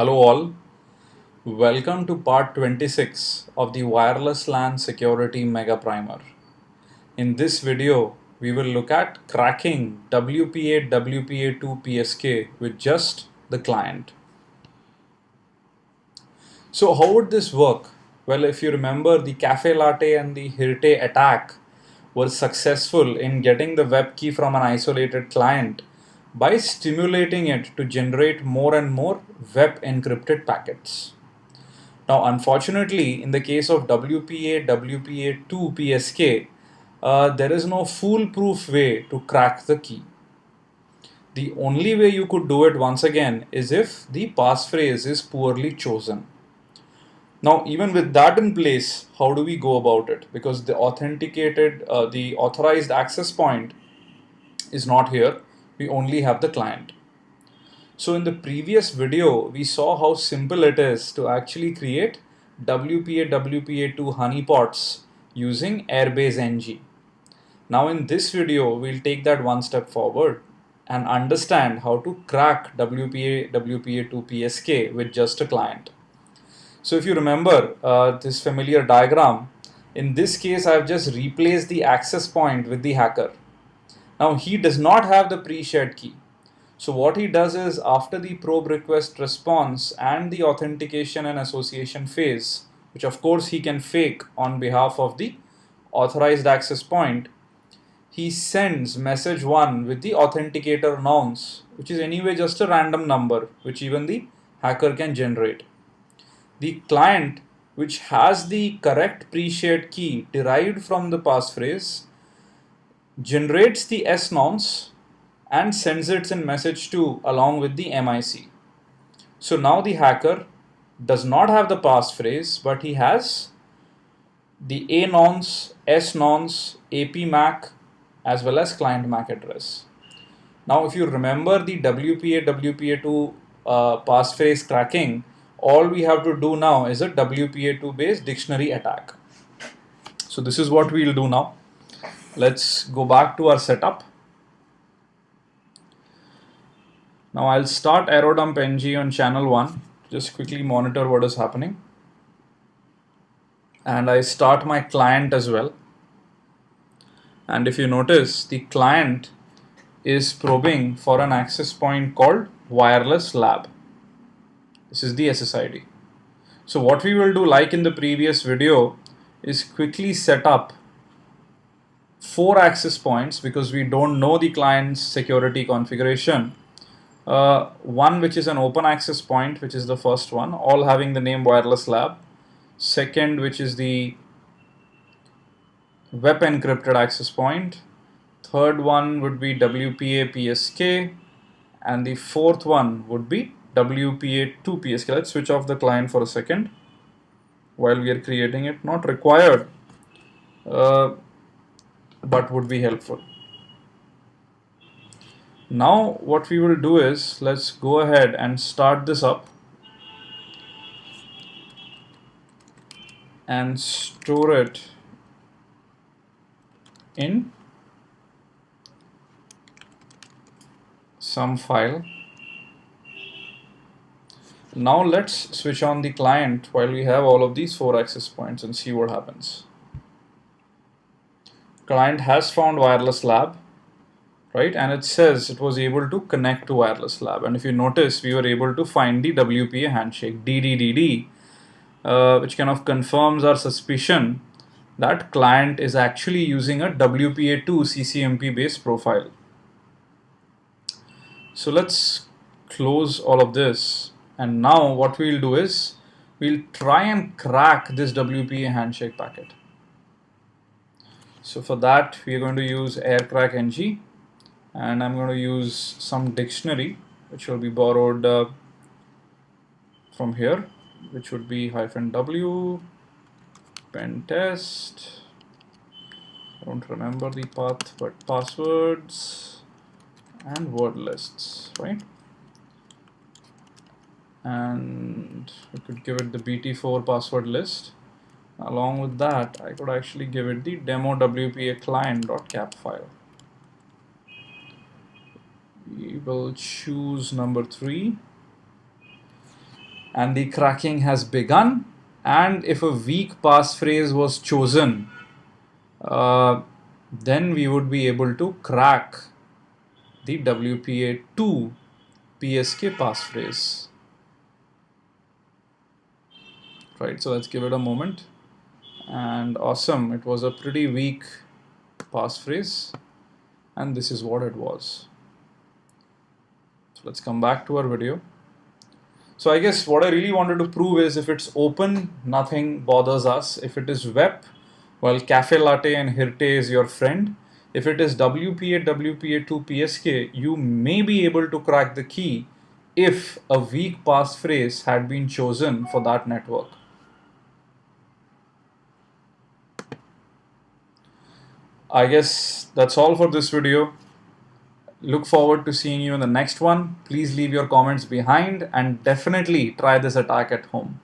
Hello all, welcome to part 26 of the Wireless LAN Security Mega Primer. In this video, we will look at cracking WPA WPA2 PSK with just the client. So how would this work? Well, if you remember, the Cafe Latte and the Hirte attack were successful in getting the web key from an isolated client by stimulating it to generate more and more web encrypted packets. Now, unfortunately, in the case of WPA WPA2 PSK, there is no foolproof way to crack the key. The only way you could do it once again is if the passphrase is poorly chosen. Now, even with that in place, how do we go about it? Because the the authorized access point is not here. We only have the client. So in the previous video, we saw how simple it is to actually create WPA WPA2 honeypots using Airbase NG. Now in this video, we'll take that one step forward and understand how to crack WPA WPA2 PSK with just a client. So if you remember this familiar diagram, in this case I've just replaced the access point with the hacker. Now he does not have the pre-shared key. So what he does is, after the probe request response and the authentication and association phase, which of course he can fake on behalf of the authorized access point, he sends message 1 with the authenticator nonce, which is anyway just a random number which even the hacker can generate. The client, which has the correct pre-shared key derived from the passphrase, generates the S nonce and sends it in message 2 along with the MIC. So now the hacker does not have the passphrase, but he has the A nonce, S nonce, AP MAC as well as client MAC address. Now if you remember the WPA WPA2 passphrase cracking, all we have to do now is a WPA2 based dictionary attack. So this is what we'll do now. Let's go back to our setup. Now I'll start AeroDump NG on channel 1, just quickly monitor what is happening. And I start my client as well. And if you notice, the client is probing for an access point called Wireless Lab. This is the SSID. So what we will do, like in the previous video, is quickly set up 4 access points because we don't know the client's security configuration. One which is an open access point, which is the first one, all having the name Wireless Lab. Second, which is the web encrypted access point. Third one would be WPA PSK, and the fourth one would be WPA2 PSK. Let's switch off the client for a second while we are creating it. Not required, but would be helpful. Now what we will do is, let's go ahead and start this up and store it in some file. Now let's switch on the client while we have all of these 4 access points and see what happens. Client has found Wireless Lab, right? And it says it was able to connect to Wireless Lab. And if you notice, we were able to find the WPA handshake, DDDD, which kind of confirms our suspicion that client is actually using a WPA2 CCMP based profile. So let's close all of this. And now what we'll do is, we'll try and crack this WPA handshake packet. So for that, we are going to use aircrack ng, and I'm going to use some dictionary which will be borrowed from here, which would be -w pentest. I don't remember the path, but passwords and word lists, right? And we could give it the BT4 password list. Along with that, I could actually give it the demo WPA client.cap file. We will choose number 3 and the cracking has begun. And if a weak passphrase was chosen, uh, then we would be able to crack the WPA2 PSK passphrase. Right, so let's give it a moment. And awesome, it was a pretty weak passphrase, and this is what it was. So let's come back to our video. So I guess what I really wanted to prove is if it's open, nothing bothers us. If it is web, well, Cafe Latte and Hirte is your friend. If it is WPA, WPA2, PSK, you may be able to crack the key if a weak passphrase had been chosen for that network. I guess that's all for this video. Look forward to seeing you in the next one. Please leave your comments behind and definitely try this attack at home.